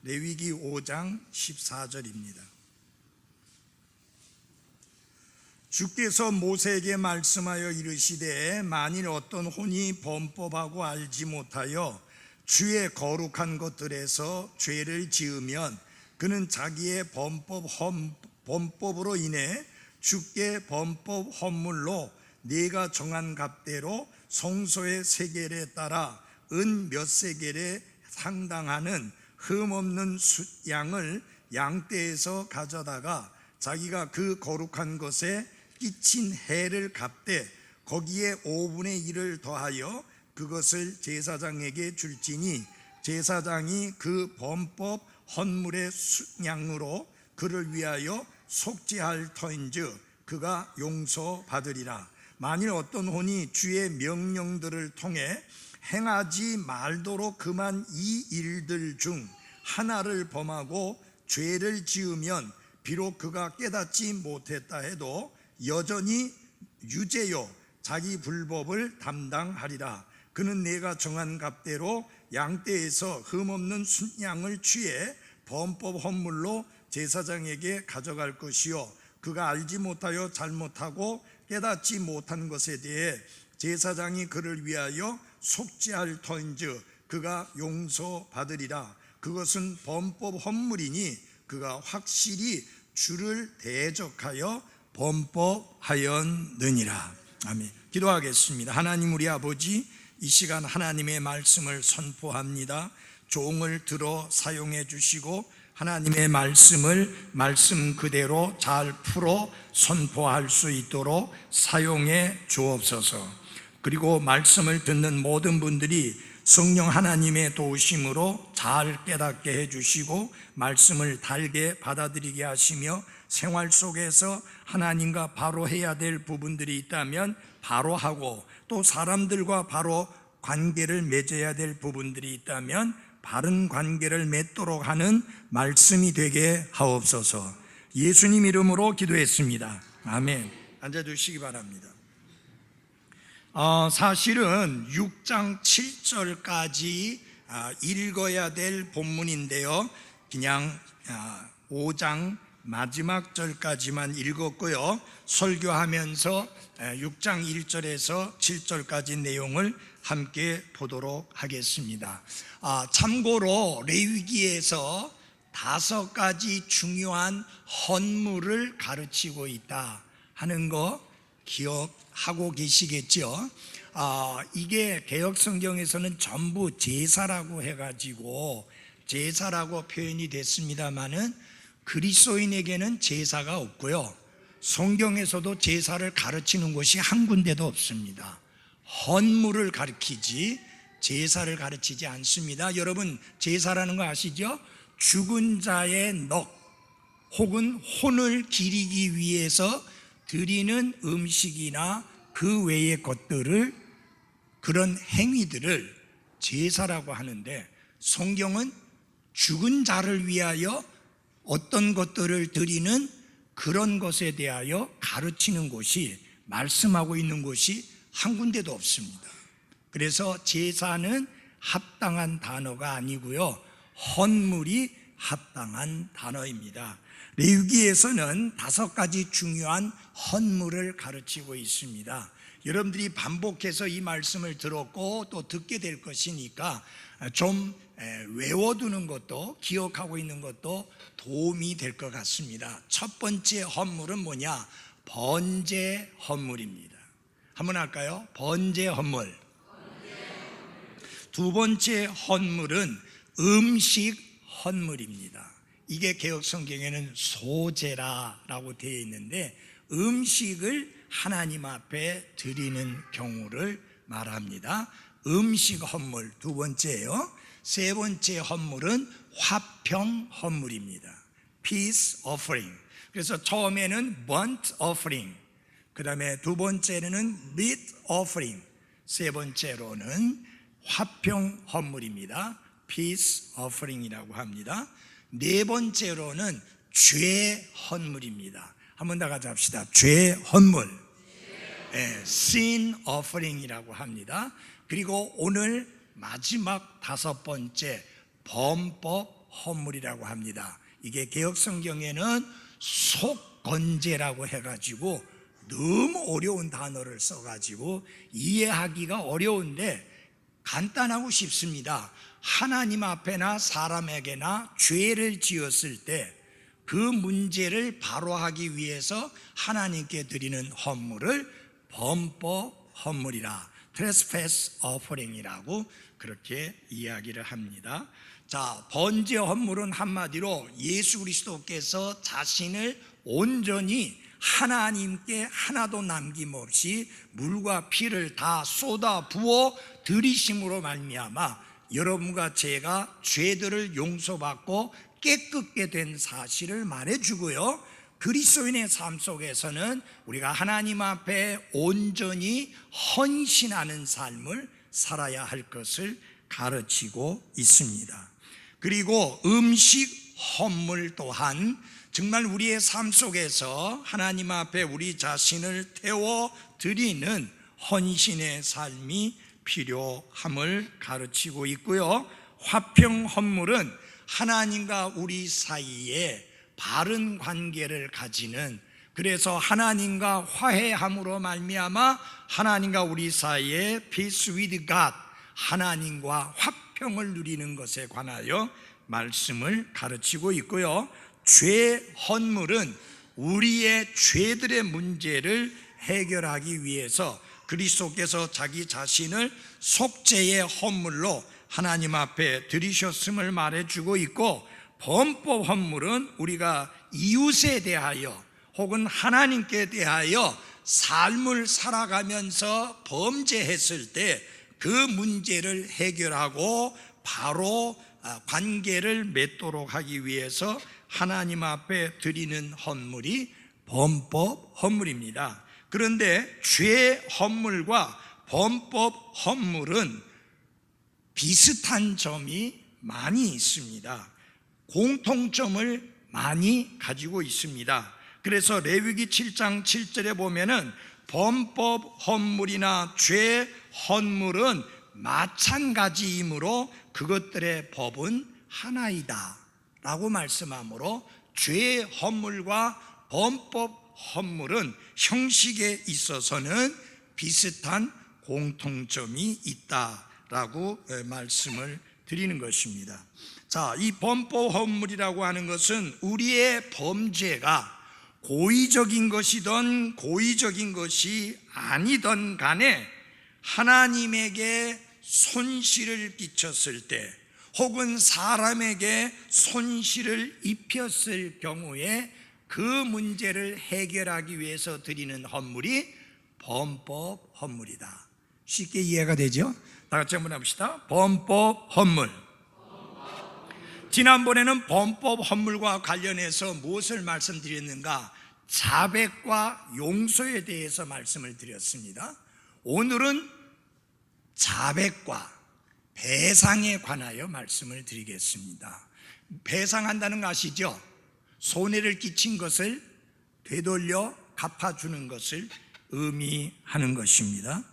레위기 5장 14절입니다. 주께서 모세에게 말씀하여 이르시되 만일 어떤 혼이 범법하고 알지 못하여 주의 거룩한 것들에서 죄를 지으면 그는 자기의 범법으로 인해 주께 범법 헌물로 네가 정한 값대로 성소의 세겔에 따라 은 몇 세겔에 상당하는 흠없는 양을 양떼에서 가져다가 자기가 그 거룩한 것에 끼친 해를 갚되 거기에 5분의 1을 더하여 그것을 제사장에게 줄지니 제사장이 그 범법 헌물의 양으로 그를 위하여 속죄할 터인즉 그가 용서받으리라. 만일 어떤 혼이 주의 명령들을 통해 행하지 말도록 금한 이 일들 중 하나를 범하고 죄를 지으면 비록 그가 깨닫지 못했다 해도 여전히 유죄요 자기 불법을 담당하리라. 그는 내가 정한 값대로 양떼에서 흠없는 순양을 취해 범법 헌물로 제사장에게 가져갈 것이요 그가 알지 못하여 잘못하고 깨닫지 못한 것에 대해 제사장이 그를 위하여 속죄할 터인즉 그가 용서받으리라. 그것은 범법 헌물이니 그가 확실히 주를 대적하여 범법하였느니라. 아멘. 기도하겠습니다. 하나님 우리 아버지, 이 시간 하나님의 말씀을 선포합니다. 종을 들어 사용해 주시고 하나님의 말씀을 말씀 그대로 잘 풀어 선포할 수 있도록 사용해 주옵소서. 그리고 말씀을 듣는 모든 분들이 성령 하나님의 도우심으로 잘 깨닫게 해주시고 말씀을 달게 받아들이게 하시며 생활 속에서 하나님과 바로 해야 될 부분들이 있다면 바로 하고 또 사람들과 바로 관계를 맺어야 될 부분들이 있다면 바른 관계를 맺도록 하는 말씀이 되게 하옵소서. 예수님 이름으로 기도했습니다. 아멘. 앉아주시기 바랍니다. 사실은 6장 7절까지 읽어야 될 본문인데요, 그냥 5장 마지막 절까지만 읽었고요, 설교하면서 6장 1절에서 7절까지 내용을 함께 보도록 하겠습니다. 참고로 레위기에서 5가지 중요한 헌물을 가르치고 있다 하는 거 기억하고 계시겠죠? 이게 개역성경에서는 전부 제사라고 해가지고 제사라고 표현이 됐습니다마는 그리스도인에게는 제사가 없고요, 성경에서도 제사를 가르치는 곳이 한 군데도 없습니다. 헌물을 가르치지 제사를 가르치지 않습니다. 여러분, 제사라는 거 아시죠? 죽은 자의 넋 혹은 혼을 기리기 위해서 드리는 음식이나 그 외의 것들을, 그런 행위들을 제사라고 하는데, 성경은 죽은 자를 위하여 어떤 것들을 드리는 그런 것에 대하여 가르치는 곳이, 말씀하고 있는 곳이 한 군데도 없습니다. 그래서 제사는 합당한 단어가 아니고요, 헌물이 합당한 단어입니다. 레위기에서는 5가지 중요한 헌물을 가르치고 있습니다. 여러분들이 반복해서 이 말씀을 들었고 또 듣게 될 것이니까 좀 외워두는 것도, 기억하고 있는 것도 도움이 될 것 같습니다. 첫 번째 헌물은 뭐냐? 번제 헌물입니다. 한번 할까요? 번제 헌물. 두 번째 헌물은 음식 헌물입니다. 이게 개역성경에는 소제라라고 되어 있는데 음식을 하나님 앞에 드리는 경우를 말합니다. 음식 헌물 두 번째예요. 세 번째 헌물은 화평 헌물입니다. Peace offering. 그래서 처음에는 burnt offering, 그 다음에 두 번째는 meat offering, 세 번째로는 화평 헌물입니다. Peace offering이라고 합니다. 네 번째로는 죄 헌물입니다. 한번 다 같이 합시다. 죄 헌물, sin offering이라고 합니다. 그리고 오늘 마지막 5번째 범법 헌물이라고 합니다. 이게 개역성경에는 속건제라고 해가지고 너무 어려운 단어를 써가지고 이해하기가 어려운데 간단하고 쉽습니다. 하나님 앞에나 사람에게나 죄를 지었을 때 그 문제를 바로하기 위해서 하나님께 드리는 헌물을 범법 헌물이라, trespass offering이라고 그렇게 이야기를 합니다. 자, 번제 헌물은 한마디로 예수 그리스도께서 자신을 온전히 하나님께 하나도 남김없이 물과 피를 다 쏟아 부어 들이심으로 말미암아 여러분과 제가 죄들을 용서받고 깨끗게 된 사실을 말해주고요, 그리스도인의 삶 속에서는 우리가 하나님 앞에 온전히 헌신하는 삶을 살아야 할 것을 가르치고 있습니다. 그리고 음식 헌물 또한 정말 우리의 삶 속에서 하나님 앞에 우리 자신을 태워 드리는 헌신의 삶이 필요함을 가르치고 있고요, 화평 헌물은 하나님과 우리 사이에 바른 관계를 가지는, 그래서 하나님과 화해함으로 말미암아 하나님과 우리 사이에 peace with God, 하나님과 화평을 누리는 것에 관하여 말씀을 가르치고 있고요, 죄 헌물은 우리의 죄들의 문제를 해결하기 위해서 그리스도께서 자기 자신을 속죄의 헌물로 하나님 앞에 드리셨음을 말해주고 있고, 범법 헌물은 우리가 이웃에 대하여 혹은 하나님께 대하여 삶을 살아가면서 범죄했을 때 그 문제를 해결하고 바로 관계를 맺도록 하기 위해서 하나님 앞에 드리는 헌물이 범법 헌물입니다. 그런데 죄 헌물과 범법 헌물은 비슷한 점이 많이 있습니다. 공통점을 많이 가지고 있습니다. 그래서 레위기 7장 7절에 보면은 범법 헌물이나 죄 헌물은 마찬가지이므로 그것들의 법은 하나이다 라고 말씀하므로 죄 헌물과 범법 헌물은 형식에 있어서는 비슷한 공통점이 있다라고 말씀을 드리는 것입니다. 자, 이 범법 헌물이라고 하는 것은 우리의 범죄가 고의적인 것이든 고의적인 것이 아니든 간에 하나님에게 손실을 끼쳤을 때 혹은 사람에게 손실을 입혔을 경우에 그 문제를 해결하기 위해서 드리는 헌물이 범법 헌물이다. 쉽게 이해가 되죠? 다 같이 한번 해봅시다. 범법 헌물. 지난번에는 범법 헌물과 관련해서 무엇을 말씀드렸는가? 자백과 용서에 대해서 말씀을 드렸습니다. 오늘은 자백과 배상에 관하여 말씀을 드리겠습니다. 배상한다는 거 아시죠? 손해를 끼친 것을 되돌려 갚아주는 것을 의미하는 것입니다.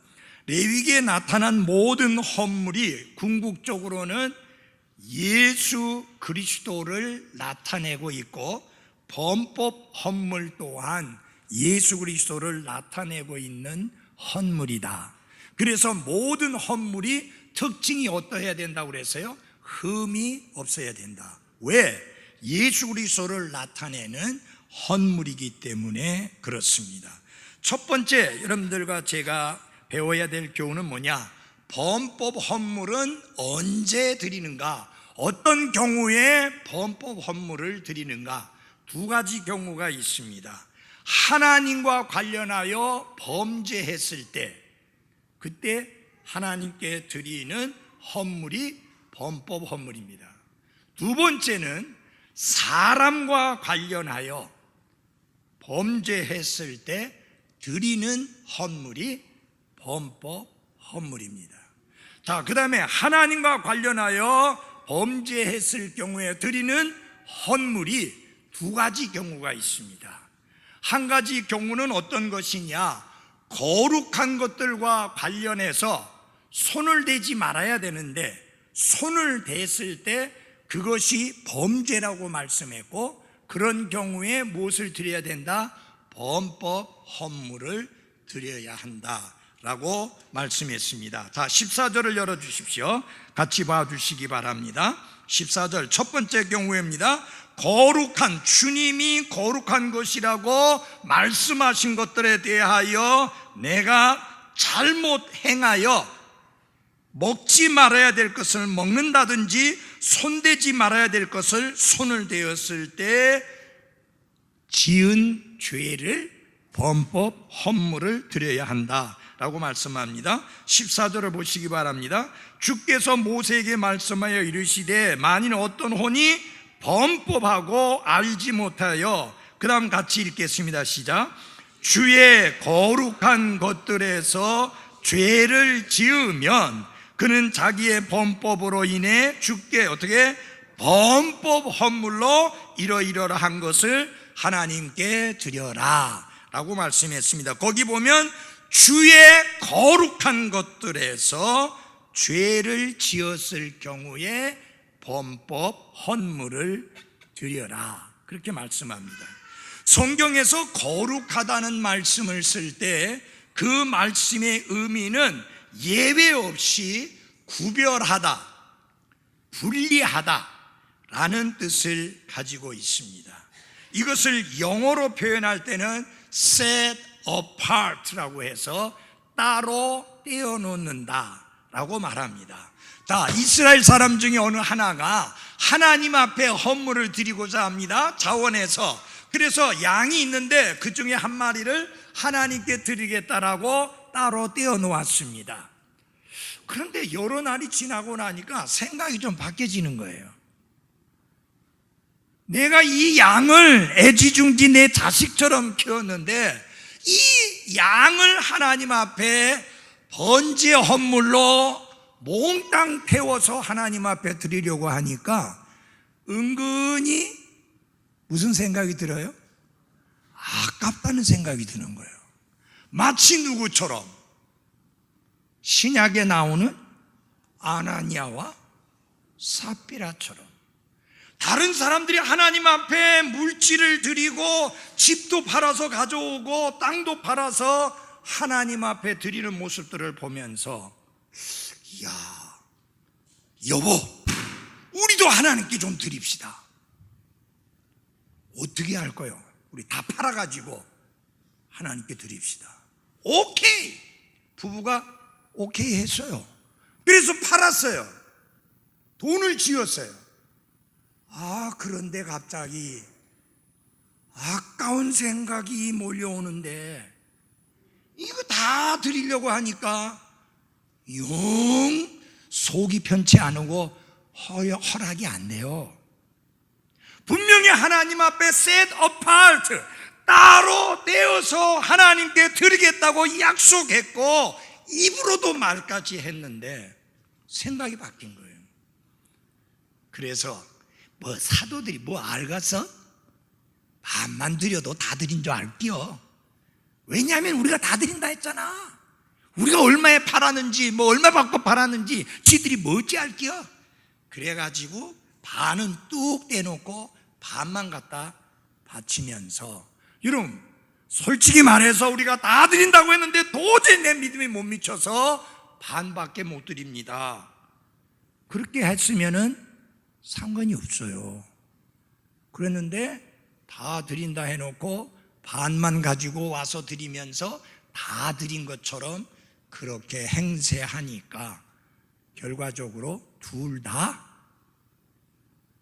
레위기에 나타난 모든 헌물이 궁극적으로는 예수 그리스도를 나타내고 있고, 범법 헌물 또한 예수 그리스도를 나타내고 있는 헌물이다. 그래서 모든 헌물이 특징이 어떠해야 된다고 그랬어요? 흠이 없어야 된다. 왜? 예수 그리스도를 나타내는 헌물이기 때문에 그렇습니다. 첫 번째 여러분들과 제가 배워야 될 교훈은 뭐냐? 범법 헌물은 언제 드리는가? 어떤 경우에 범법 헌물을 드리는가? 두 가지 경우가 있습니다. 하나님과 관련하여 범죄했을 때, 그때 하나님께 드리는 헌물이 범법 헌물입니다. 두 번째는 사람과 관련하여 범죄했을 때 드리는 헌물이 범법 헌물입니다. 자, 그 다음에 하나님과 관련하여 범죄했을 경우에 드리는 헌물이 두 가지 경우가 있습니다. 한 가지 경우는 어떤 것이냐? 거룩한 것들과 관련해서 손을 대지 말아야 되는데 손을 댔을 때 그것이 범죄라고 말씀했고, 그런 경우에 무엇을 드려야 된다? 범법 헌물을 드려야 한다라고 말씀했습니다. 자, 14절을 열어주십시오. 같이 봐주시기 바랍니다. 14절 첫 번째 경우입니다. 거룩한, 주님이 거룩한 것이라고 말씀하신 것들에 대하여 내가 잘못 행하여 먹지 말아야 될 것을 먹는다든지 손대지 말아야 될 것을 손을 대었을 때 지은 죄를 범법 헌물을 드려야 한다라고 말씀합니다. 14절을 보시기 바랍니다. 주께서 모세에게 말씀하여 이르시되 만일 어떤 혼이 범법하고 알지 못하여, 그 다음 같이 읽겠습니다. 시작. 주의 거룩한 것들에서 죄를 지으면 그는 자기의 범법으로 인해 주께 어떻게 범법 헌물로 이러이러한 것을 하나님께 드려라 라고 말씀했습니다. 거기 보면 주의 거룩한 것들에서 죄를 지었을 경우에 범법 헌물을 드려라, 그렇게 말씀합니다. 성경에서 거룩하다는 말씀을 쓸 때 그 말씀의 의미는 예외 없이 구별하다, 분리하다 라는 뜻을 가지고 있습니다. 이것을 영어로 표현할 때는 set apart라고 해서 따로 떼어놓는다 라고 말합니다. 자, 이스라엘 사람 중에 어느 하나가 하나님 앞에 헌물을 드리고자 합니다. 자원해서. 그래서 양이 있는데 그 중에 한 마리를 하나님께 드리겠다라고 따로 떼어 놓았습니다. 그런데 여러 날이 지나고 나니까 생각이 좀 바뀌어지는 거예요. 내가 이 양을 애지중지 내 자식처럼 키웠는데 이 양을 하나님 앞에 번제 헌물로 몽땅 태워서 하나님 앞에 드리려고 하니까 은근히 무슨 생각이 들어요? 아깝다는 생각이 드는 거예요. 마치 누구처럼? 신약에 나오는 아나니아와 삽비라처럼. 다른 사람들이 하나님 앞에 물질을 드리고 집도 팔아서 가져오고 땅도 팔아서 하나님 앞에 드리는 모습들을 보면서, 이야, 여보, 우리도 하나님께 좀 드립시다. 어떻게 할 거요? 우리 다 팔아가지고 하나님께 드립시다. 오케이! 부부가 오케이 했어요. 그래서 팔았어요. 돈을 쥐었어요. 그런데 갑자기 아까운 생각이 몰려오는데 이거 다 드리려고 하니까 영 속이 편치 않고 허락이 안 돼요. 분명히 하나님 앞에 set apart, 따로 떼어서 하나님께 드리겠다고 약속했고 입으로도 말까지 했는데 생각이 바뀐 거예요. 그래서 사도들이 알겠어? 반만 드려도 다 드린 줄 알게요. 왜냐하면 우리가 다 드린다 했잖아. 우리가 얼마에 팔았는지 얼마 받고 팔았는지 지들이 뭐지 알게요. 그래가지고 반은 뚝 떼놓고 반만 갖다 바치면서, 여러분 솔직히 말해서 우리가 다 드린다고 했는데 도저히 내 믿음이 못 미쳐서 반밖에 못 드립니다. 그렇게 했으면은 상관이 없어요. 그랬는데 다 드린다 해놓고 반만 가지고 와서 드리면서 다 드린 것처럼 그렇게 행세하니까 결과적으로 둘 다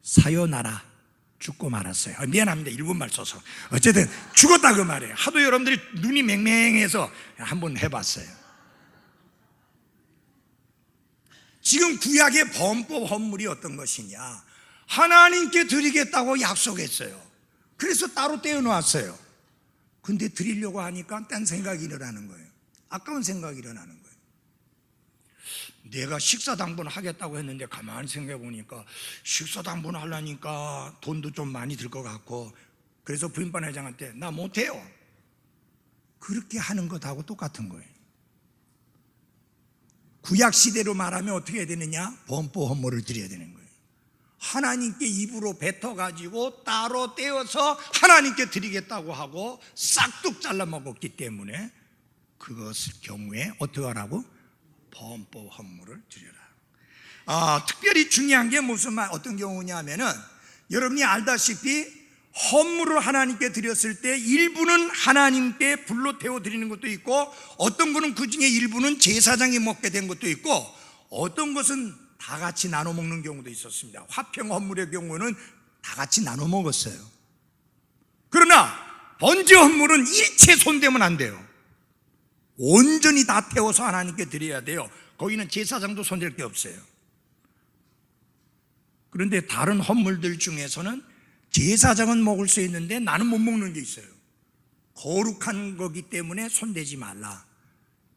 사요나라, 죽고 말았어요. 미안합니다. 일본말 써서. 어쨌든 죽었다 그 말이에요. 하도 여러분들이 눈이 맹맹해서 한번 해봤어요. 지금 구약의 범법 헌물이 어떤 것이냐? 하나님께 드리겠다고 약속했어요. 그래서 따로 떼어놓았어요. 근데 드리려고 하니까 딴 생각이 일어나는 거예요. 아까운 생각이 일어나는 거예요. 내가 식사당번 하겠다고 했는데 가만히 생각해 보니까 식사당번 하려니까 돈도 좀 많이 들 것 같고, 그래서 부인반 회장한테 나 못해요. 그렇게 하는 것하고 똑같은 거예요. 구약 시대로 말하면 어떻게 해야 되느냐? 범법 헌물을 드려야 되는 거예요. 하나님께 입으로 뱉어가지고 따로 떼어서 하나님께 드리겠다고 하고 싹둑 잘라 먹었기 때문에 그것을 경우에 어떻게 하라고? 범법 헌물을 드려라. 특별히 중요한 게 어떤 경우냐면은 여러분이 알다시피 헌물을 하나님께 드렸을 때 일부는 하나님께 불로 태워 드리는 것도 있고 어떤 거는 그 중에 일부는 제사장이 먹게 된 것도 있고 어떤 것은 다 같이 나눠 먹는 경우도 있었습니다. 화평 헌물의 경우는 다 같이 나눠 먹었어요. 그러나 번제 헌물은 일체 손대면 안 돼요. 온전히 다 태워서 하나님께 드려야 돼요. 거기는 제사장도 손댈 게 없어요. 그런데 다른 헌물들 중에서는 제사장은 먹을 수 있는데 나는 못 먹는 게 있어요. 거룩한 거기 때문에 손대지 말라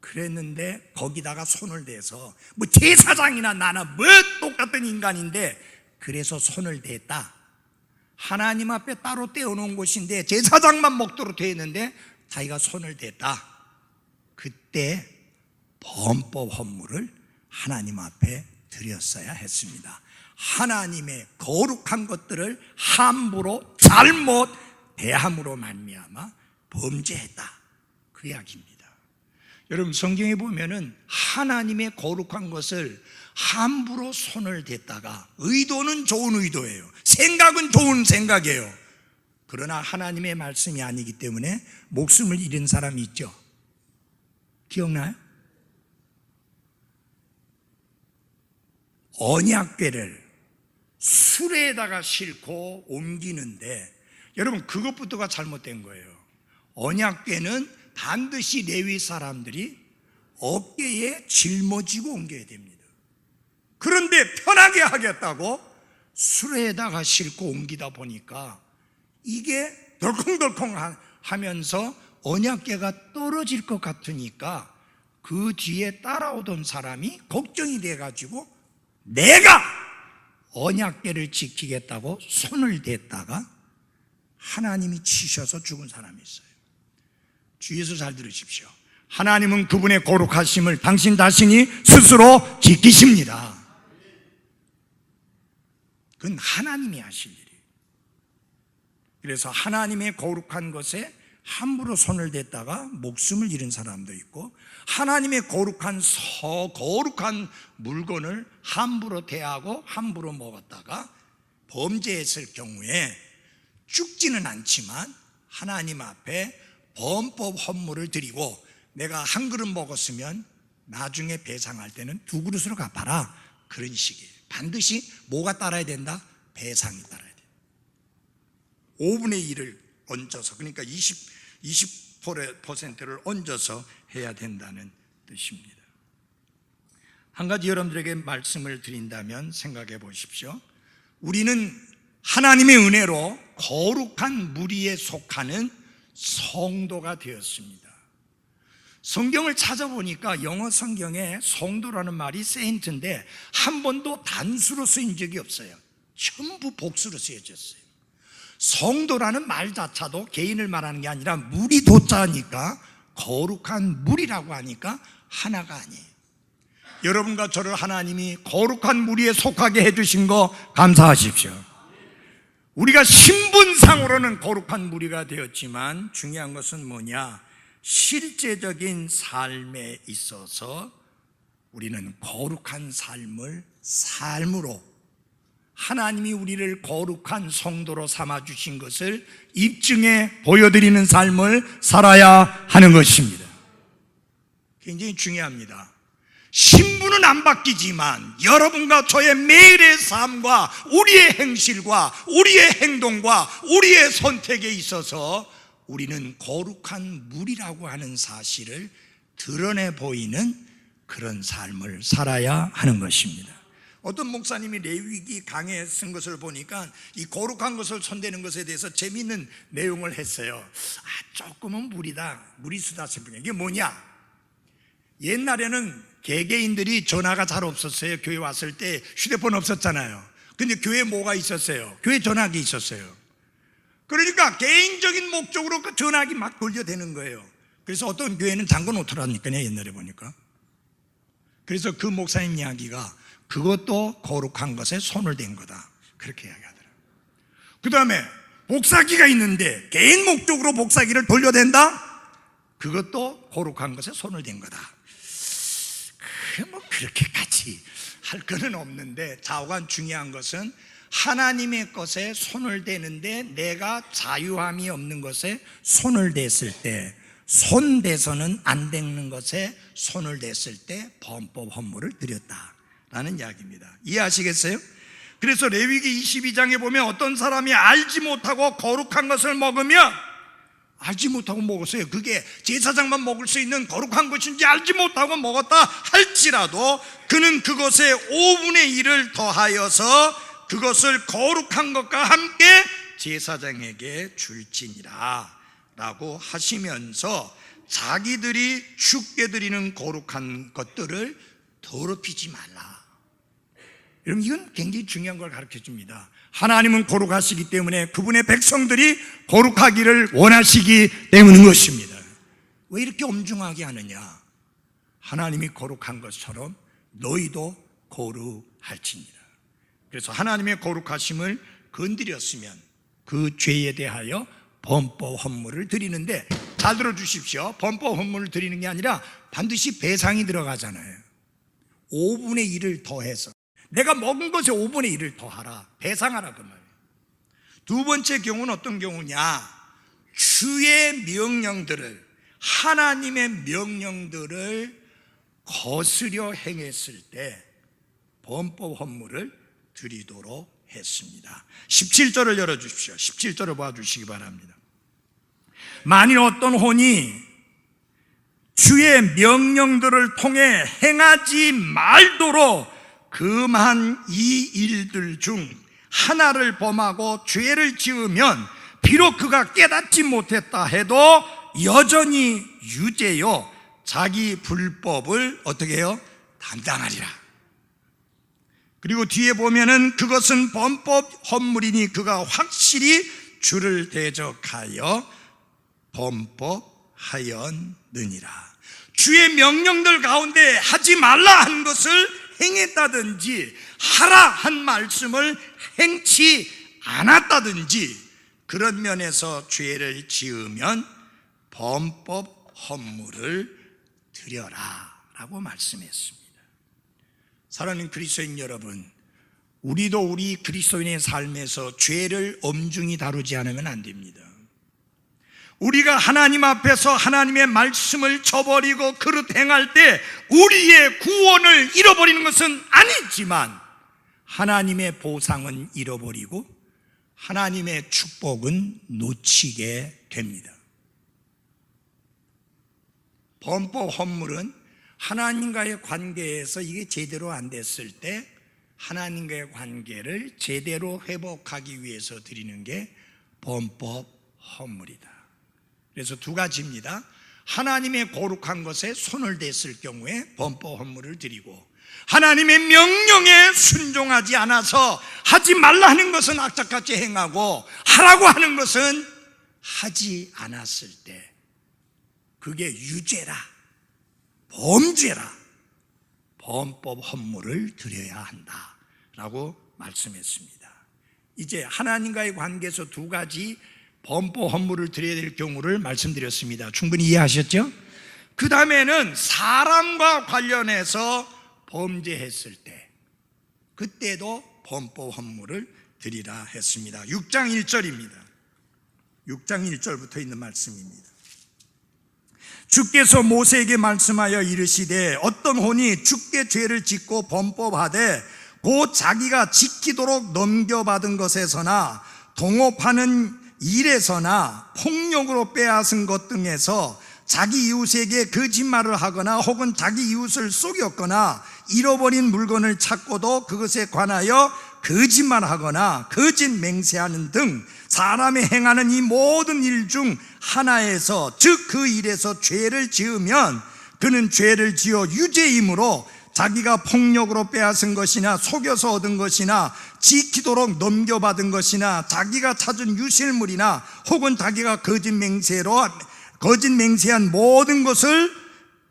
그랬는데 거기다가 손을 대서 뭐 제사장이나 나나 뭐 똑같은 인간인데 그래서 손을 댔다. 하나님 앞에 따로 떼어놓은 곳인데 제사장만 먹도록 되어 있는데 자기가 손을 댔다. 그때 범법 헌물을 하나님 앞에 드렸어야 했습니다. 하나님의 거룩한 것들을 함부로 잘못 대함으로 말미암아 범죄했다 그 이야기입니다. 여러분 성경에 보면은 하나님의 거룩한 것을 함부로 손을 댔다가 의도는 좋은 의도예요. 생각은 좋은 생각이에요. 그러나 하나님의 말씀이 아니기 때문에 목숨을 잃은 사람이 있죠. 기억나요? 언약궤를 수레에다가 싣고 옮기는데 여러분 그것부터가 잘못된 거예요. 언약궤는 반드시 레위 사람들이 어깨에 짊어지고 옮겨야 됩니다. 그런데 편하게 하겠다고 수레에다가 싣고 옮기다 보니까 이게 덜컹덜컹 하면서 언약궤가 떨어질 것 같으니까 그 뒤에 따라오던 사람이 걱정이 돼가지고 내가 언약궤를 지키겠다고 손을 댔다가 하나님이 치셔서 죽은 사람이 있어요. 주의해서 잘 들으십시오. 하나님은 그분의 거룩하심을 당신 자신이 스스로 지키십니다. 그건 하나님이 하실 일이에요. 그래서 하나님의 거룩한 것에 함부로 손을 댔다가 목숨을 잃은 사람도 있고 하나님의 거룩한 물건을 함부로 대하고 함부로 먹었다가 범죄했을 경우에 죽지는 않지만 하나님 앞에 범법 헌물을 드리고 내가 한 그릇 먹었으면 나중에 배상할 때는 두 그릇으로 갚아라 그런 식이에요. 반드시 뭐가 따라야 된다? 배상이 따라야 돼요. 5분의 1을 얹어서 그러니까 20%를 얹어서 해야 된다는 뜻입니다. 한 가지 여러분들에게 말씀을 드린다면 생각해 보십시오. 우리는 하나님의 은혜로 거룩한 무리에 속하는 성도가 되었습니다. 성경을 찾아보니까 영어 성경에 성도라는 말이 세인트인데 한 번도 단수로 쓰인 적이 없어요. 전부 복수로 쓰여졌어요. 성도라는 말 자체도 개인을 말하는 게 아니라 무리 도자니까 거룩한 무리라고 하니까 하나가 아니에요. 여러분과 저를 하나님이 거룩한 무리에 속하게 해주신 거 감사하십시오. 우리가 신분상으로는 거룩한 무리가 되었지만 중요한 것은 뭐냐? 실제적인 삶에 있어서 우리는 거룩한 삶으로 하나님이 우리를 거룩한 성도로 삼아주신 것을 입증해 보여드리는 삶을 살아야 하는 것입니다. 굉장히 중요합니다. 신분은 안 바뀌지만 여러분과 저의 매일의 삶과 우리의 행실과 우리의 행동과 우리의 선택에 있어서 우리는 거룩한 무리라고 하는 사실을 드러내 보이는 그런 삶을 살아야 하는 것입니다. 어떤 목사님이 레위기 강해에 쓴 것을 보니까 이 거룩한 것을 손대는 것에 대해서 재미있는 내용을 했어요. 조금은 무리수다 싶은 게 뭐냐? 옛날에는 개개인들이 전화가 잘 없었어요. 교회 왔을 때 휴대폰 없었잖아요. 근데 교회에 뭐가 있었어요? 교회 전화기 있었어요. 그러니까 개인적인 목적으로 그 전화기 막 돌려대는 거예요. 그래서 어떤 교회는 잠궈 놓더라니까요. 옛날에 보니까. 그래서 그 목사님 이야기가 그것도 거룩한 것에 손을 댄 거다. 그렇게 이야기하더라고요. 그 다음에 복사기가 있는데 개인 목적으로 복사기를 돌려댄다? 그것도 거룩한 것에 손을 댄 거다. 뭐 그렇게까지 할 거는 없는데, 좌우간 중요한 것은 하나님의 것에 손을 대는데 내가 자유함이 없는 것에 손을 댔을 때, 손 대서는 안 되는 것에 손을 댔을 때 범법 헌물을 드렸다라는 이야기입니다. 이해하시겠어요? 그래서 레위기 22장에 보면 어떤 사람이 알지 못하고 거룩한 것을 먹으면, 알지 못하고 먹었어요. 그게 제사장만 먹을 수 있는 거룩한 것인지 알지 못하고 먹었다 할지라도 그는 그것에 5분의 1을 더하여서 그것을 거룩한 것과 함께 제사장에게 줄지니라 라고 하시면서, 자기들이 주께 드리는 거룩한 것들을 더럽히지 말라. 여러분, 이건 굉장히 중요한 걸 가르쳐 줍니다. 하나님은 거룩하시기 때문에 그분의 백성들이 거룩하기를 원하시기 때문인 것입니다. 왜 이렇게 엄중하게 하느냐? 하나님이 거룩한 것처럼 너희도 거룩할지니라. 그래서 하나님의 거룩하심을 건드렸으면 그 죄에 대하여 범법 헌물을 드리는데, 잘 들어주십시오. 범법 헌물을 드리는 게 아니라 반드시 배상이 들어가잖아요. 5분의 1을 더해서, 내가 먹은 것에 5분의 1을 더하라, 배상하라 그 말이에요. 두 번째 경우는 어떤 경우냐? 주의 명령들을, 하나님의 명령들을 거스려 행했을 때 범법 헌물을 드리도록 했습니다. 17절을 열어주십시오. 17절을 봐주시기 바랍니다. 만일 어떤 혼이 주의 명령들을 통해 행하지 말도록 금한 이 일들 중 하나를 범하고 죄를 지으면, 비록 그가 깨닫지 못했다 해도 여전히 유죄요 자기 불법을 어떻게 해요? 담당하리라. 그리고 뒤에 보면은 그것은 범법 헌물이니 그가 확실히 주를 대적하여 범법하였느니라. 주의 명령들 가운데 하지 말라 한 것을 행했다든지, 하라 한 말씀을 행치 않았다든지, 그런 면에서 죄를 지으면 범법 헌물을 드려라 라고 말씀했습니다. 사랑하는 그리스도인 여러분, 우리도 우리 그리스도인의 삶에서 죄를 엄중히 다루지 않으면 안 됩니다. 우리가 하나님 앞에서 하나님의 말씀을 저버리고 그릇 행할 때 우리의 구원을 잃어버리는 것은 아니지만 하나님의 보상은 잃어버리고 하나님의 축복은 놓치게 됩니다. 범법 헌물은 하나님과의 관계에서 이게 제대로 안 됐을 때 하나님과의 관계를 제대로 회복하기 위해서 드리는 게 범법 헌물이다. 그래서 두 가지입니다. 하나님의 거룩한 것에 손을 댔을 경우에 범법 헌물을 드리고, 하나님의 명령에 순종하지 않아서 하지 말라 하는 것은 악착같이 행하고 하라고 하는 것은 하지 않았을 때 그게 유죄라, 범죄라, 범법 헌물을 드려야 한다라고 말씀했습니다. 이제 하나님과의 관계에서 두 가지 범법 헌물을 드려야 될 경우를 말씀드렸습니다. 충분히 이해하셨죠? 그 다음에는 사람과 관련해서 범죄했을 때, 그때도 범법 헌물을 드리라 했습니다. 6장 1절입니다. 6장 1절부터 있는 말씀입니다. 주께서 모세에게 말씀하여 이르시되, 어떤 혼이 주께 죄를 짓고 범법하되 곧 자기가 지키도록 넘겨받은 것에서나 동업하는 일에서나 폭력으로 빼앗은 것 등에서 자기 이웃에게 거짓말을 하거나 혹은 자기 이웃을 속였거나 잃어버린 물건을 찾고도 그것에 관하여 거짓말하거나 거짓 맹세하는 등 사람이 행하는 이 모든 일 중 하나에서, 즉 그 일에서 죄를 지으면 그는 죄를 지어 유죄이므로 자기가 폭력으로 빼앗은 것이나 속여서 얻은 것이나 지키도록 넘겨받은 것이나 자기가 찾은 유실물이나 혹은 자기가 거짓 맹세한 모든 것을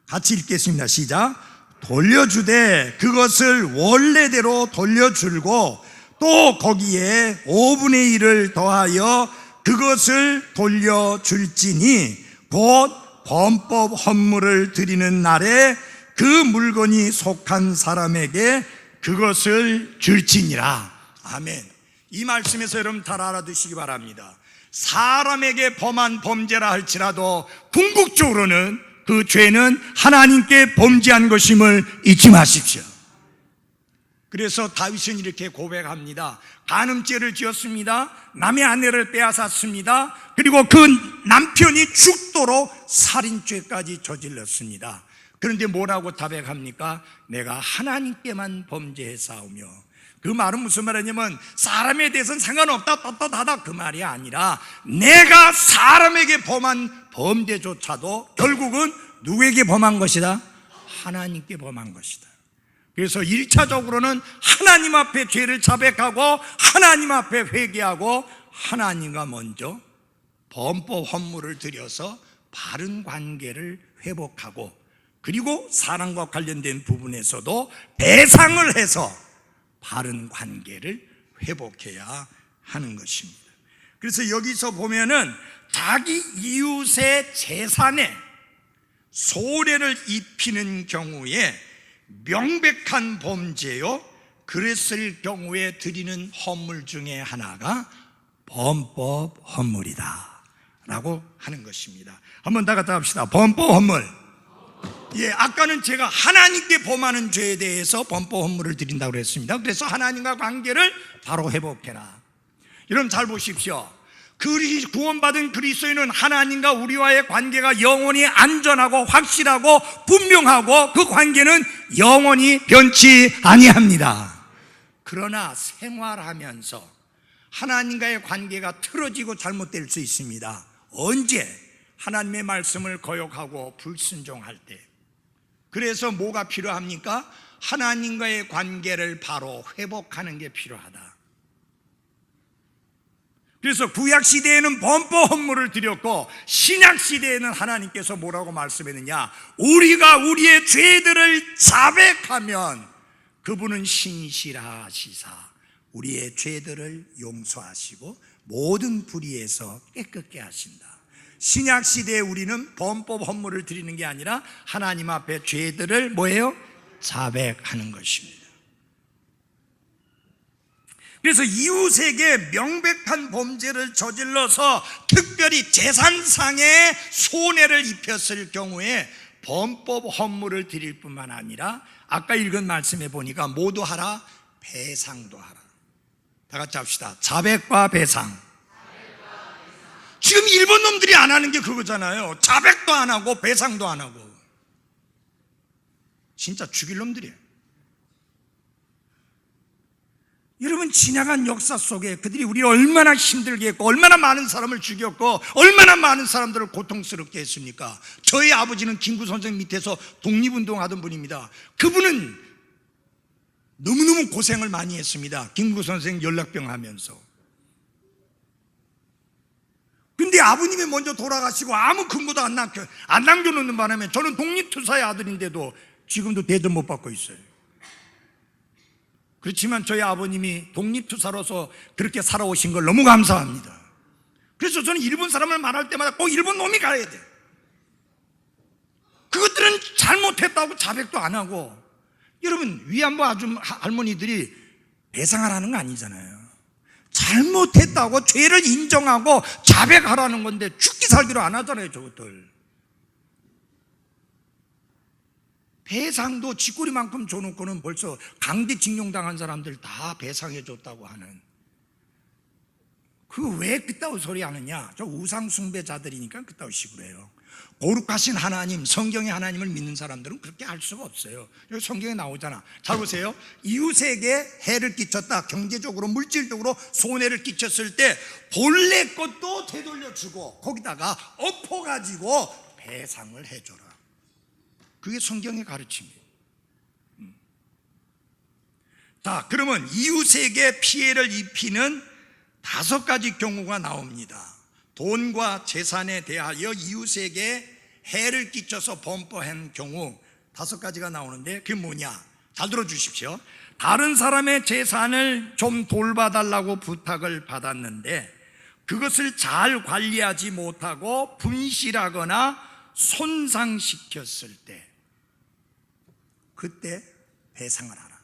같이 읽겠습니다. 시작. 돌려주되 그것을 원래대로 돌려줄고 또 거기에 5분의 1을 더하여 그것을 돌려줄지니 곧 범법 헌물을 드리는 날에 그 물건이 속한 사람에게 그것을 줄지니라. 아멘. 이 말씀에서 여러분 잘 알아두시기 바랍니다. 사람에게 범한 범죄라 할지라도 궁극적으로는 그 죄는 하나님께 범죄한 것임을 잊지 마십시오. 그래서 다윗은 이렇게 고백합니다. 간음죄를 지었습니다. 남의 아내를 빼앗았습니다. 그리고 그 남편이 죽도록 살인죄까지 저질렀습니다. 그런데 뭐라고 자백합니까? 내가 하나님께만 범죄했사오며. 그 말은 무슨 말이냐면 사람에 대해서는 상관없다 떳떳하다 그 말이 아니라 내가 사람에게 범한 범죄조차도 결국은 누구에게 범한 것이다? 하나님께 범한 것이다. 그래서 1차적으로는 하나님 앞에 죄를 자백하고 하나님 앞에 회개하고 하나님과 먼저 범법 헌물을 드려서 바른 관계를 회복하고, 그리고 사랑과 관련된 부분에서도 배상을 해서 바른 관계를 회복해야 하는 것입니다. 그래서 여기서 보면은 자기 이웃의 재산에 손해를 입히는 경우에 명백한 범죄요, 그랬을 경우에 드리는 헌물 중에 하나가 범법 헌물이다 라고 하는 것입니다. 한번 다 같이 합시다. 범법 헌물. 예, 아까는 제가 하나님께 범하는 죄에 대해서 범법 헌물을 드린다고 그랬습니다. 그래서 하나님과 관계를 바로 회복해라. 여러분 잘 보십시오. 구원받은 그리스도인은 하나님과 우리와의 관계가 영원히 안전하고 확실하고 분명하고 그 관계는 영원히 변치 아니합니다. 그러나 생활하면서 하나님과의 관계가 틀어지고 잘못될 수 있습니다. 언제? 하나님의 말씀을 거역하고 불순종할 때. 그래서 뭐가 필요합니까? 하나님과의 관계를 바로 회복하는 게 필요하다. 그래서 구약시대에는 범법 헌물을 드렸고 신약시대에는 하나님께서 뭐라고 말씀했느냐? 우리가 우리의 죄들을 자백하면 그분은 신실하시사 우리의 죄들을 용서하시고 모든 불의에서 깨끗게 하신다. 신약시대에 우리는 범법 헌물을 드리는 게 아니라 하나님 앞에 죄들을 뭐예요? 자백하는 것입니다. 그래서 이웃에게 명백한 범죄를 저질러서 특별히 재산상의 손해를 입혔을 경우에 범법 헌물을 드릴 뿐만 아니라 아까 읽은 말씀에 보니까 모두 하라, 배상도 하라. 다 같이 합시다. 자백과 배상. 지금 일본 놈들이 안 하는 게 그거잖아요. 자백도 안 하고 배상도 안 하고. 진짜 죽일 놈들이에요. 여러분, 지나간 역사 속에 그들이 우리를 얼마나 힘들게 했고 얼마나 많은 사람을 죽였고 얼마나 많은 사람들을 고통스럽게 했습니까? 저희 아버지는 김구 선생 밑에서 독립운동하던 분입니다. 그분은 너무너무 고생을 많이 했습니다. 김구 선생 연락병 하면서. 근데 아버님이 먼저 돌아가시고 아무 근거도 안 남겨놓는 바람에 저는 독립투사의 아들인데도 지금도 대접 못 받고 있어요. 그렇지만 저희 아버님이 독립투사로서 그렇게 살아오신 걸 너무 감사합니다. 그래서 저는 일본 사람을 말할 때마다 꼭 일본 놈이 가야 돼. 그것들은 잘못했다고 자백도 안 하고. 여러분, 위안부 할머니들이 배상하라는 거 아니잖아요. 잘못했다고 죄를 인정하고 자백하라는 건데 죽기 살기로 안 하잖아요, 저것들. 배상도 쥐꼬리만큼 줘놓고는 벌써 강제징용 당한 사람들 다 배상해 줬다고 하는. 그 왜 그따위 소리 하느냐? 저 우상숭배자들이니까 그따위 식으로 해요. 거룩하신 하나님, 성경의 하나님을 믿는 사람들은 그렇게 할 수가 없어요. 여기 성경에 나오잖아. 잘 보세요. 이웃에게 해를 끼쳤다, 경제적으로 물질적으로 손해를 끼쳤을 때 본래 것도 되돌려주고 거기다가 엎어가지고 배상을 해줘라. 그게 성경의 가르침이에요. 자, 그러면 이웃에게 피해를 입히는 5가지 경우가 나옵니다. 돈과 재산에 대하여 이웃에게 해를 끼쳐서 범법한 경우 5가지가 나오는데 그게 뭐냐? 잘 들어주십시오. 다른 사람의 재산을 좀 돌봐달라고 부탁을 받았는데 그것을 잘 관리하지 못하고 분실하거나 손상시켰을 때 그때 배상을 하라.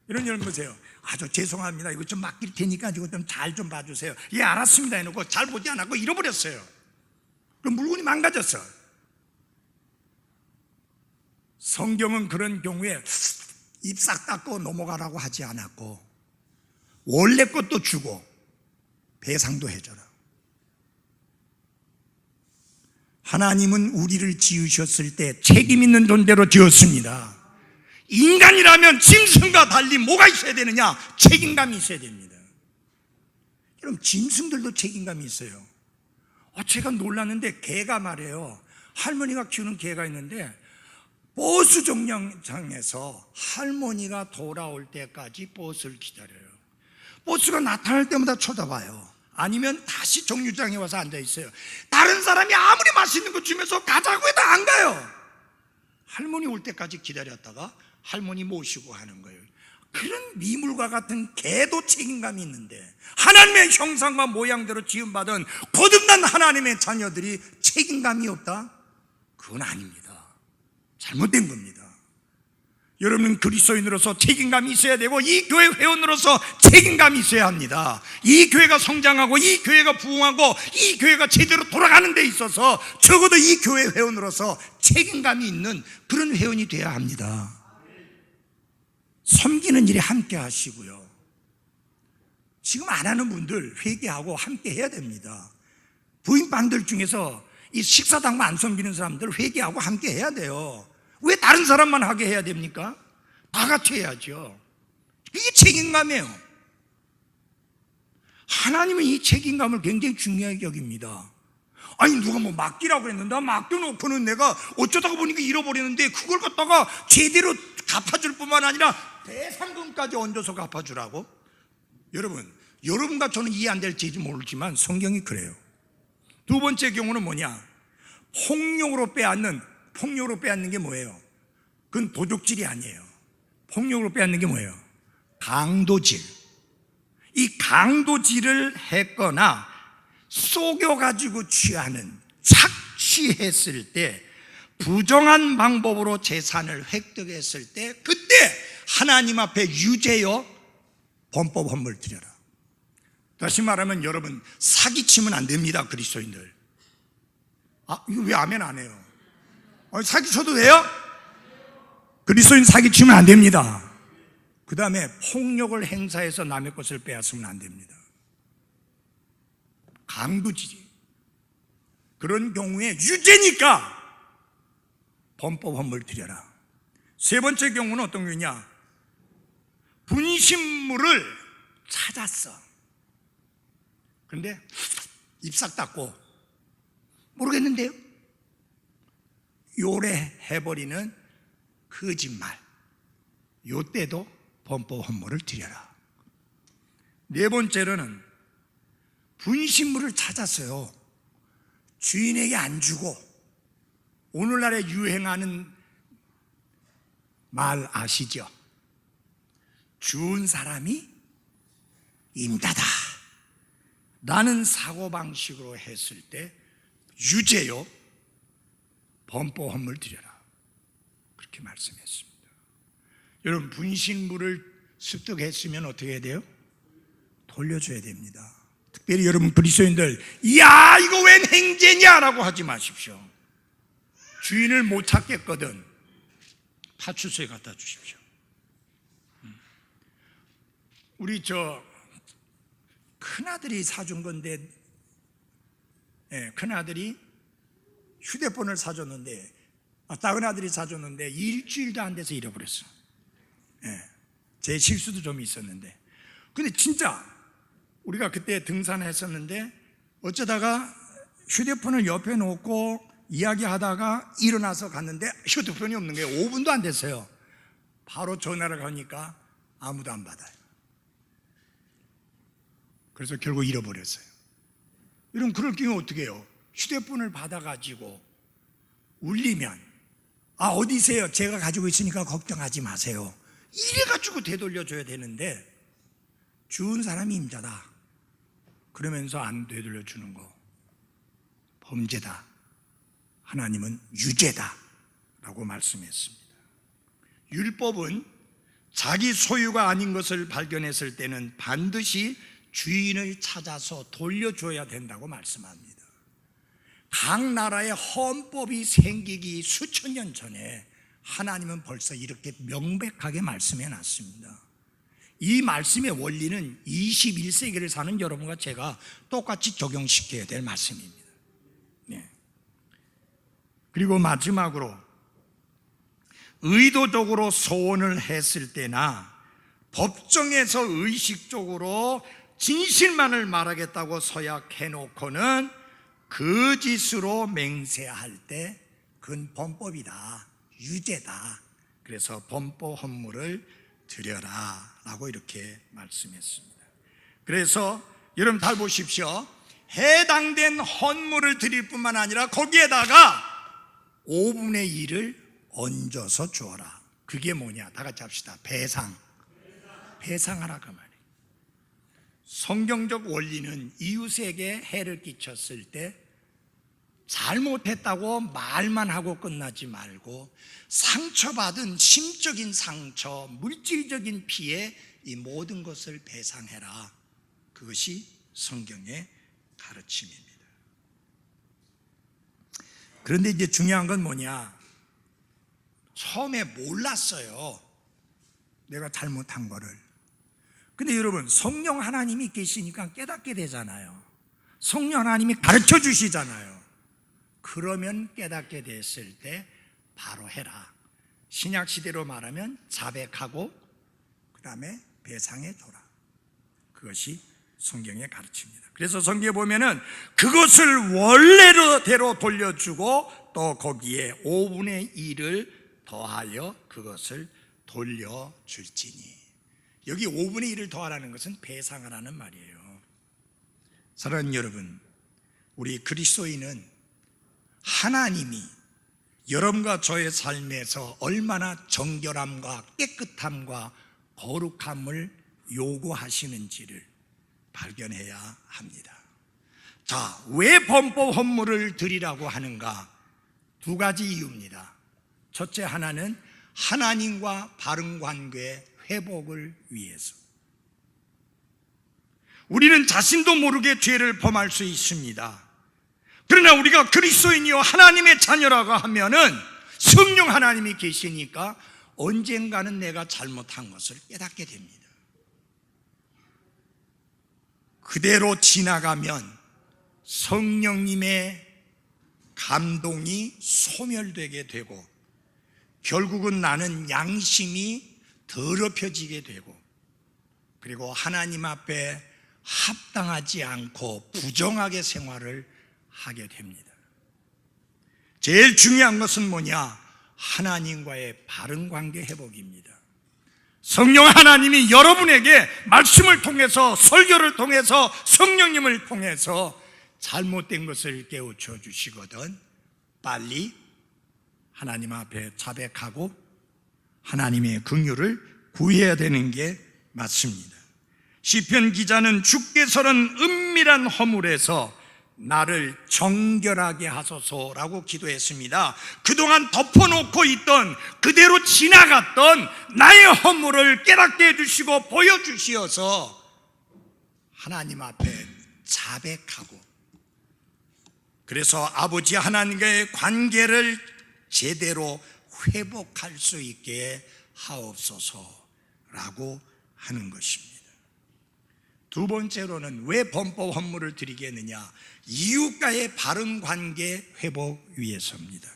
이런 여러분 보세요. 아주 죄송합니다. 이거 좀 맡길 테니까 이거 좀 잘 좀 봐주세요. 예, 알았습니다 해놓고 잘 보지 않았고 잃어버렸어요. 그럼 물건이 망가졌어. 성경은 그런 경우에 입 싹 닦고 넘어가라고 하지 않았고 원래 것도 주고 배상도 해줘라. 하나님은 우리를 지으셨을 때 책임 있는 존재로 지었습니다. 인간이라면 짐승과 달리 뭐가 있어야 되느냐? 책임감이 있어야 됩니다. 그럼 짐승들도 책임감이 있어요. 제가 놀랐는데 개가 말이에요. 할머니가 키우는 개가 있는데 버스 정류장에서 할머니가 돌아올 때까지 버스를 기다려요. 버스가 나타날 때마다 쳐다봐요. 아니면 다시 정류장에 와서 앉아 있어요. 다른 사람이 아무리 맛있는 거 주면서 가자고 해도 안 가요. 할머니 올 때까지 기다렸다가 할머니 모시고 하는 거예요. 그런 미물과 같은 개도 책임감이 있는데 하나님의 형상과 모양대로 지음받은 거듭난 하나님의 자녀들이 책임감이 없다? 그건 아닙니다. 잘못된 겁니다. 여러분은 그리스도인으로서 책임감이 있어야 되고 이 교회 회원으로서 책임감이 있어야 합니다. 이 교회가 성장하고 이 교회가 부흥하고 이 교회가 제대로 돌아가는 데 있어서 적어도 이 교회 회원으로서 책임감이 있는 그런 회원이 되어야 합니다. 섬기는 일에 함께 하시고요. 지금 안 하는 분들 회개하고 함께 해야 됩니다. 부인방들 중에서 이 식사당만 안 섬기는 사람들 회개하고 함께 해야 돼요. 왜 다른 사람만 하게 해야 됩니까? 다 같이 해야죠. 이게 책임감이에요. 하나님은 이 책임감을 굉장히 중요하게 여깁니다. 아니 누가 뭐 맡기라고 그랬는데 맡겨놓고는 내가 어쩌다가 보니까 잃어버리는데 그걸 갖다가 제대로 갚아줄 뿐만 아니라 배상금까지 얹어서 갚아주라고? 여러분과 저는 이해 안 될지 모르지만 성경이 그래요. 두 번째 경우는 뭐냐? 폭력으로 빼앗는 게 뭐예요? 그건 도둑질이 아니에요. 폭력으로 빼앗는 게 뭐예요? 강도질. 이 강도질을 했거나 속여가지고 취하는, 착취했을 때 부정한 방법으로 재산을 획득했을 때 그때 하나님 앞에 유죄요 범법 헌물 드려라. 다시 말하면 여러분 사기치면 안 됩니다. 그리스도인들. 이거 왜 아멘 안 해요? 사기쳐도 돼요? 그리스도인 사기치면 안 됩니다. 그 다음에 폭력을 행사해서 남의 것을 빼앗으면 안 됩니다. 강도질이. 그런 경우에 유죄니까 범법 헌물 드려라. 세 번째 경우는 어떤 경우냐? 분신물을 찾았어. 그런데 입싹 닦고 모르겠는데요? 요래해버리는 거짓말. 요때도 범법 헌물을 드려라. 네 번째로는 분신물을 찾았어요. 주인에게 안 주고 오늘날에 유행하는 말 아시죠? 준 사람이 임다다 라는 사고방식으로 했을 때 유죄요 범법 헌물 드려라. 그렇게 말씀했습니다. 여러분 분신물을 습득했으면 어떻게 해야 돼요? 돌려줘야 됩니다. 특별히 여러분 그리스도인들 야 이거 웬 행제냐라고 하지 마십시오. 주인을 못 찾겠거든 파출소에 갖다 주십시오. 우리 큰아들이 사준 건데 큰아들이 휴대폰을 사줬는데 작은 아들이 사줬는데 일주일도 안 돼서 잃어버렸어. 제 실수도 좀 있었는데 근데 진짜 우리가 그때 등산했었는데 어쩌다가 휴대폰을 옆에 놓고 이야기하다가 일어나서 갔는데 휴대폰이 없는 거예요. 5분도 안 됐어요. 바로 전화를 하니까 아무도 안 받아요. 그래서 결국 잃어버렸어요. 여러분 그럴 경우 어떻게 해요? 휴대폰을 받아가지고 울리면 어디세요? 제가 가지고 있으니까 걱정하지 마세요. 이래가지고 되돌려줘야 되는데 준 사람이 임자다 그러면서 안 되돌려주는 거 범죄다. 하나님은 유죄다 라고 말씀했습니다. 율법은 자기 소유가 아닌 것을 발견했을 때는 반드시 주인을 찾아서 돌려줘야 된다고 말씀합니다. 각 나라의 헌법이 생기기 수천 년 전에 하나님은 벌써 이렇게 명백하게 말씀해 놨습니다. 이 말씀의 원리는 21세기를 사는 여러분과 제가 똑같이 적용시켜야 될 말씀입니다. 네. 그리고 마지막으로 의도적으로 소원을 했을 때나 법정에서 의식적으로 진실만을 말하겠다고 서약해놓고는 거짓으로 맹세할 때 그건 범법이다, 유죄다. 그래서 범법 헌물을 드려라 라고 이렇게 말씀했습니다. 그래서 여러분 잘 보십시오. 해당된 헌물을 드릴 뿐만 아니라 거기에다가 5분의 1을 얹어서 주어라. 그게 뭐냐? 다 같이 합시다. 배상하라 그 말이에요. 성경적 원리는 이웃에게 해를 끼쳤을 때 잘못했다고 말만 하고 끝나지 말고 상처받은 심적인 상처, 물질적인 피해 이 모든 것을 배상해라. 그것이 성경의 가르침입니다. 그런데 이제 중요한 건 뭐냐? 처음에 몰랐어요. 내가 잘못한 거를. 근데 여러분, 성령 하나님이 계시니까 깨닫게 되잖아요. 성령 하나님이 가르쳐 주시잖아요. 그러면 깨닫게 됐을 때 바로 해라. 신약 시대로 말하면 자백하고 그 다음에 배상해 줘라. 그것이 성경의 가르침입니다. 그래서 성경에 보면은 그것을 원래대로 돌려주고 또 거기에 5분의 1을 더하여 그것을 돌려줄지니. 여기 5분의 1을 더하라는 것은 배상하라는 말이에요. 사랑하는 여러분, 우리 그리스도인은 하나님이 여러분과 저의 삶에서 얼마나 정결함과 깨끗함과 거룩함을 요구하시는지를 발견해야 합니다. 자, 왜 범법 헌물을 드리라고 하는가? 두 가지 이유입니다. 첫째 하나는 하나님과 바른 관계 회복을 위해서. 우리는 자신도 모르게 죄를 범할 수 있습니다. 그러나 우리가 그리스도인이요 하나님의 자녀라고 하면은 성령 하나님이 계시니까 언젠가는 내가 잘못한 것을 깨닫게 됩니다. 그대로 지나가면 성령님의 감동이 소멸되게 되고 결국은 나는 양심이 더럽혀지게 되고 그리고 하나님 앞에 합당하지 않고 부정하게 생활을 하게 됩니다. 제일 중요한 것은 뭐냐? 하나님과의 바른 관계 회복입니다. 성령 하나님이 여러분에게 말씀을 통해서 설교를 통해서 성령님을 통해서 잘못된 것을 깨우쳐 주시거든 빨리 하나님 앞에 자백하고 하나님의 긍휼을 구해야 되는 게 맞습니다. 시편 기자는 주께서는 은밀한 허물에서 나를 정결하게 하소서라고 기도했습니다. 그동안 덮어놓고 있던 그대로 지나갔던 나의 허물을 깨닫게 해주시고 보여주시어서 하나님 앞에 자백하고 그래서 아버지 하나님과의 관계를 제대로 회복할 수 있게 하옵소서라고 하는 것입니다. 두 번째로는 왜 범법 헌물을 드리게 했느냐? 이웃과의 바른 관계 회복 위해서입니다.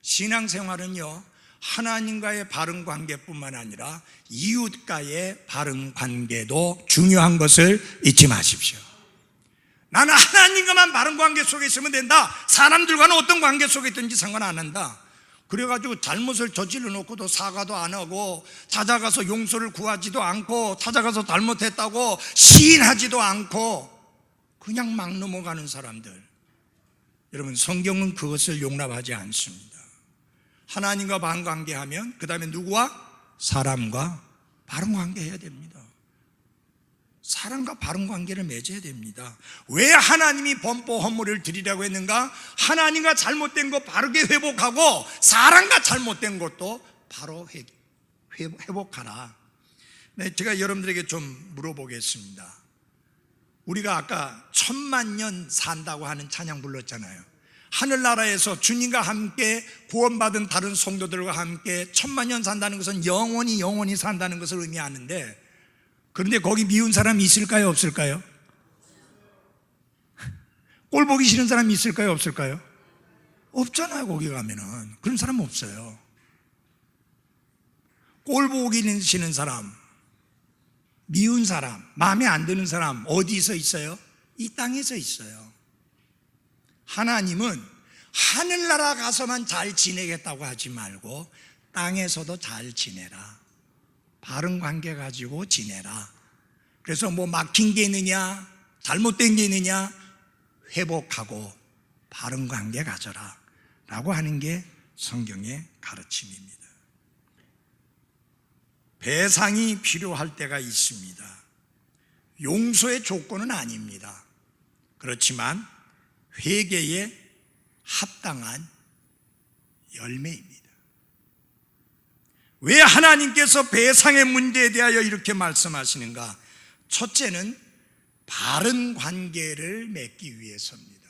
신앙생활은요 하나님과의 바른 관계뿐만 아니라 이웃과의 바른 관계도 중요한 것을 잊지 마십시오. 나는 하나님과만 바른 관계 속에 있으면 된다. 사람들과는 어떤 관계 속에 있든지 상관 안 한다. 그래가지고 잘못을 저질러 놓고도 사과도 안 하고 찾아가서 용서를 구하지도 않고 찾아가서 잘못했다고 시인하지도 않고 그냥 막 넘어가는 사람들, 여러분 성경은 그것을 용납하지 않습니다. 하나님과 바른 관계하면 그 다음에 누구와? 사람과 바른 관계 해야 됩니다. 사람과 바른 관계를 맺어야 됩니다. 왜 하나님이 범법 헌물을 드리라고 했는가? 하나님과 잘못된 거 바르게 회복하고 사람과 잘못된 것도 바로 회복하라. 네, 제가 여러분들에게 좀 물어보겠습니다. 우리가 아까 1000만 년 산다고 하는 찬양 불렀잖아요. 하늘나라에서 주님과 함께 구원받은 다른 성도들과 함께 1000만 년 산다는 것은 영원히 산다는 것을 의미하는데, 그런데 거기 미운 사람이 있을까요? 없을까요? 꼴 보기 싫은 사람이 있을까요? 없을까요? 없잖아요. 거기 가면은 그런 사람 없어요. 꼴 보기 싫은 사람, 미운 사람, 마음에 안 드는 사람 어디서 있어요? 이 땅에서 있어요. 하나님은 하늘나라 가서만 잘 지내겠다고 하지 말고 땅에서도 잘 지내라. 바른 관계 가지고 지내라. 그래서 뭐 막힌 게 있느냐, 잘못된 게 있느냐, 회복하고 바른 관계 가져라 라고 하는 게 성경의 가르침입니다. 배상이 필요할 때가 있습니다. 용서의 조건은 아닙니다. 그렇지만 회개에 합당한 열매입니다. 왜 하나님께서 배상의 문제에 대하여 이렇게 말씀하시는가? 첫째는 바른 관계를 맺기 위해서입니다.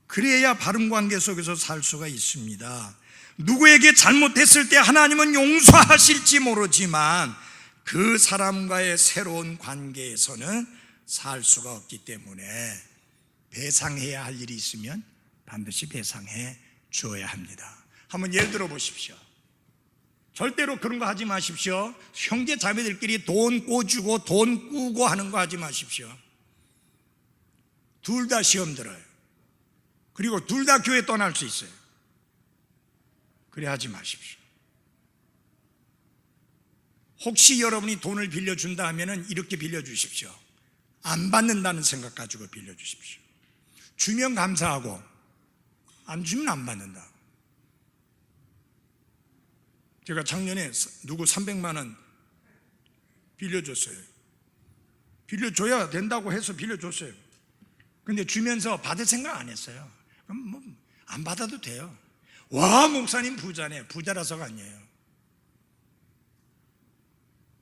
그래야 바른 관계 속에서 살 수가 있습니다. 누구에게 잘못했을 때 하나님은 용서하실지 모르지만 그 사람과의 새로운 관계에서는 살 수가 없기 때문에 배상해야 할 일이 있으면 반드시 배상해 주어야 합니다. 한번 예를 들어 보십시오. 절대로 그런 거 하지 마십시오. 형제 자매들끼리 돈 꿔주고 돈 꾸고 하는 거 하지 마십시오. 둘 다 시험 들어요. 그리고 둘 다 교회 떠날 수 있어요. 그래 하지 마십시오. 혹시 여러분이 돈을 빌려준다 하면 이렇게 빌려주십시오. 안 받는다는 생각 가지고 빌려주십시오. 주면 감사하고 안 주면 안 받는다. 제가 작년에 누구 300만 원 빌려줬어요. 빌려줘야 된다고 해서 빌려줬어요. 근데 주면서 받을 생각 안 했어요. 그럼 뭐 안 받아도 돼요. 와, 목사님 부자네. 부자라서가 아니에요.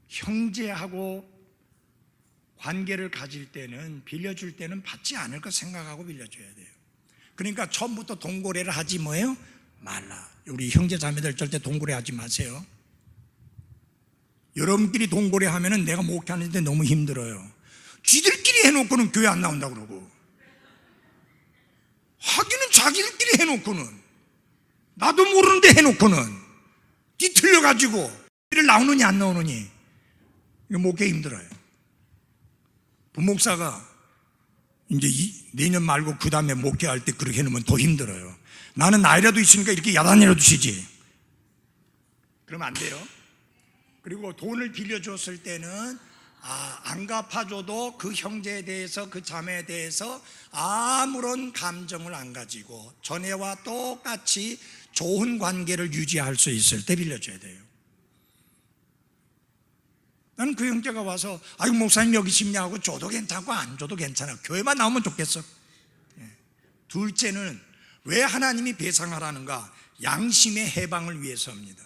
형제하고 관계를 가질 때는, 빌려줄 때는 받지 않을 거 생각하고 빌려줘야 돼요. 그러니까 처음부터 동고래를 하지 뭐예요? 말라. 우리 형제 자매들 절대 동고래 하지 마세요. 여러분끼리 동고래 하면은 내가 목회하는데 너무 힘들어요. 쥐들끼리 해놓고는 교회 안 나온다 그러고, 하기는 자기들끼리 해놓고는, 나도 모르는데 해놓고는 뒤틀려가지고 를 나오느니 안 나오느니, 이거 목회 힘들어요. 부목사가 이제 내년 말고 그 다음에 목회할 때 그렇게 해놓으면 더 힘들어요. 나는 나이라도 있으니까 이렇게 야단이라도 치지. 그러면 안 돼요. 그리고 돈을 빌려줬을 때는 안 갚아줘도 그 형제에 대해서, 그 자매에 대해서 아무런 감정을 안 가지고 전에와 똑같이 좋은 관계를 유지할 수 있을 때 빌려줘야 돼요. 나는 그 형제가 와서 아이고 목사님 여기 싶냐고 줘도 괜찮고 안 줘도 괜찮아. 교회만 나오면 좋겠어. 둘째는 왜 하나님이 배상하라는가? 양심의 해방을 위해서입니다.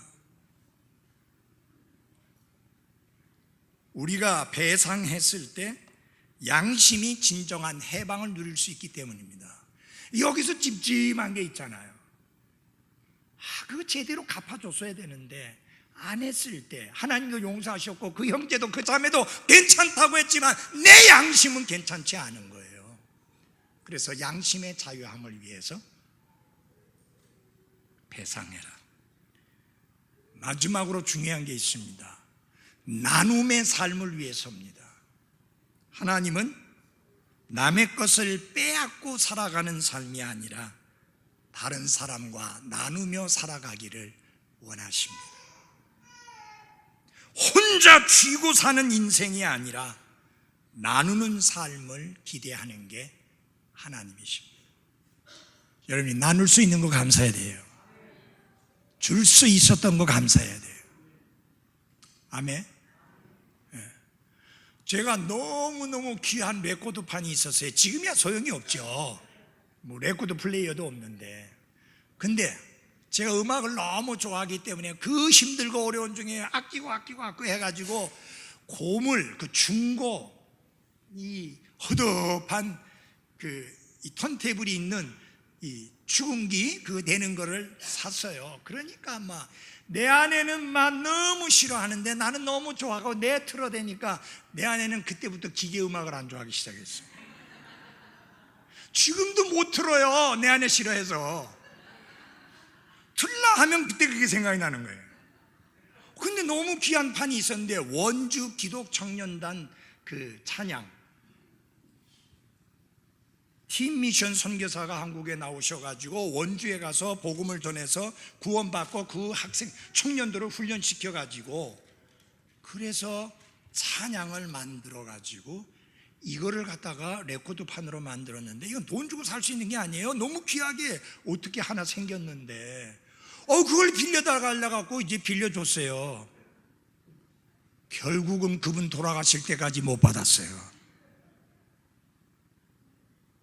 우리가 배상했을 때 양심이 진정한 해방을 누릴 수 있기 때문입니다. 여기서 찜찜한 게 있잖아요. 그거 제대로 갚아줬어야 되는데 안 했을 때 하나님도 용서하셨고 그 형제도 그 자매도 괜찮다고 했지만 내 양심은 괜찮지 않은 거예요. 그래서 양심의 자유함을 위해서 배상해라. 마지막으로 중요한 게 있습니다. 나눔의 삶을 위해서입니다. 하나님은 남의 것을 빼앗고 살아가는 삶이 아니라 다른 사람과 나누며 살아가기를 원하십니다. 혼자 쥐고 사는 인생이 아니라 나누는 삶을 기대하는 게 하나님이십니다. 여러분이 나눌 수 있는 거 감사해야 돼요. 줄 수 있었던 거 감사해야 돼요. 아멘. 제가 너무너무 귀한 레코드판이 있었어요. 지금이야 소용이 없죠. 뭐 레코드 플레이어도 없는데. 근데 제가 음악을 너무 좋아하기 때문에 그 힘들고 어려운 중에 아끼고 해가지고 고물, 그 중고, 이 허접한 이 턴테이블이 있는 이 축음기 그거 되는 거를 샀어요. 그러니까 막 내 아내는 막 너무 싫어하는데 나는 너무 좋아하고 내 틀어대니까 내 아내는 그때부터 기계 음악을 안 좋아하기 시작했어요. 지금도 못 틀어요. 내 아내 싫어해서. 틀라 하면 그때 그게 생각이 나는 거예요. 근데 너무 귀한 판이 있었는데 원주 기독청년단 그 찬양 팀 미션 선교사가 한국에 나오셔가지고 원주에 가서 복음을 전해서 구원받고 그 학생 청년들을 훈련시켜가지고 그래서 찬양을 만들어가지고 이거를 갖다가 레코드판으로 만들었는데 이건 돈 주고 살 수 있는 게 아니에요. 너무 귀하게 어떻게 하나 생겼는데 그걸 빌려달라 갖고 이제 빌려줬어요. 결국은 그분 돌아가실 때까지 못 받았어요.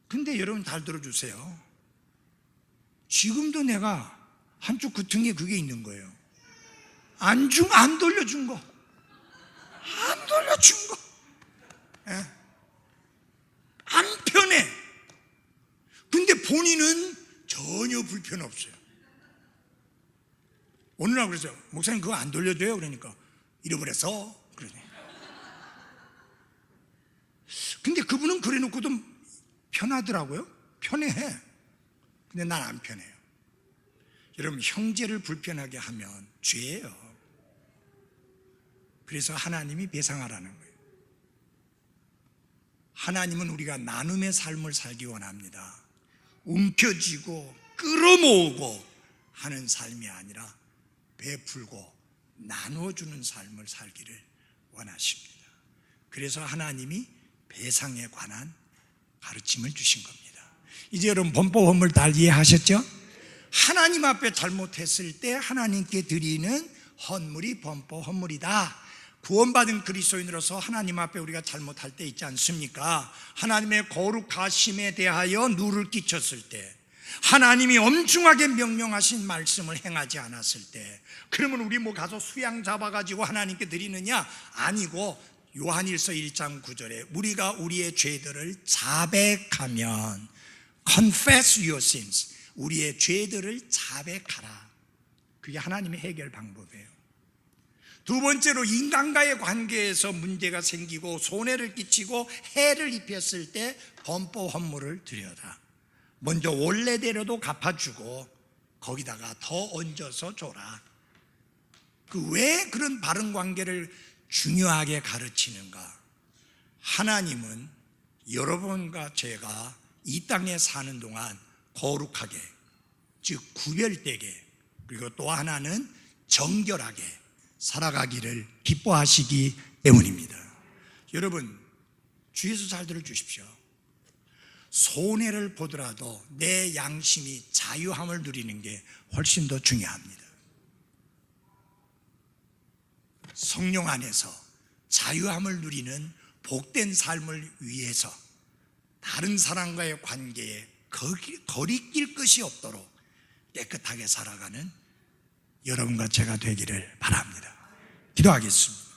근데 여러분 잘 들어주세요. 지금도 내가 한쪽 그 등에 그게 있는 거예요. 안 돌려준 거. 안 돌려준 거. 안 편해. 근데 본인은 전혀 불편 없어요. 어느 날 그랬어요. 목사님 그거 안 돌려줘요? 그러니까 잃어버렸어. 그러네. 근데 그분은 그래 놓고도 편하더라고요. 편해해. 근데 난 안 편해요. 여러분 형제를 불편하게 하면 죄예요. 그래서 하나님이 배상하라는 거예요. 하나님은 우리가 나눔의 삶을 살기 원합니다. 움켜쥐고 끌어모으고 하는 삶이 아니라 베풀고 나눠주는 삶을 살기를 원하십니다. 그래서 하나님이 배상에 관한 가르침을 주신 겁니다. 이제 여러분 범법 헌물 다 이해하셨죠? 하나님 앞에 잘못했을 때 하나님께 드리는 헌물이 범법 헌물이다. 구원받은 그리스도인으로서 하나님 앞에 우리가 잘못할 때 있지 않습니까? 하나님의 거룩하심에 대하여 누를 끼쳤을 때, 하나님이 엄중하게 명령하신 말씀을 행하지 않았을 때, 그러면 우리 뭐 가서 수양 잡아가지고 하나님께 드리느냐? 아니고 요한일서 1장 9절에 우리가 우리의 죄들을 자백하면 confess your sins, 우리의 죄들을 자백하라. 그게 하나님의 해결 방법이에요. 두 번째로 인간과의 관계에서 문제가 생기고 손해를 끼치고 해를 입혔을 때 범법 헌물을 드려라. 먼저 원래대로도 갚아주고 거기다가 더 얹어서 줘라. 왜 그런 바른 관계를 중요하게 가르치는가? 하나님은 여러분과 제가 이 땅에 사는 동안 거룩하게, 즉 구별되게, 그리고 또 하나는 정결하게 살아가기를 기뻐하시기 때문입니다. 여러분 주에서 잘 들어주십시오. 손해를 보더라도 내 양심이 자유함을 누리는 게 훨씬 더 중요합니다. 성령 안에서 자유함을 누리는 복된 삶을 위해서 다른 사람과의 관계에 거리낄 것이 없도록 깨끗하게 살아가는 여러분과 제가 되기를 바랍니다. 기도하겠습니다.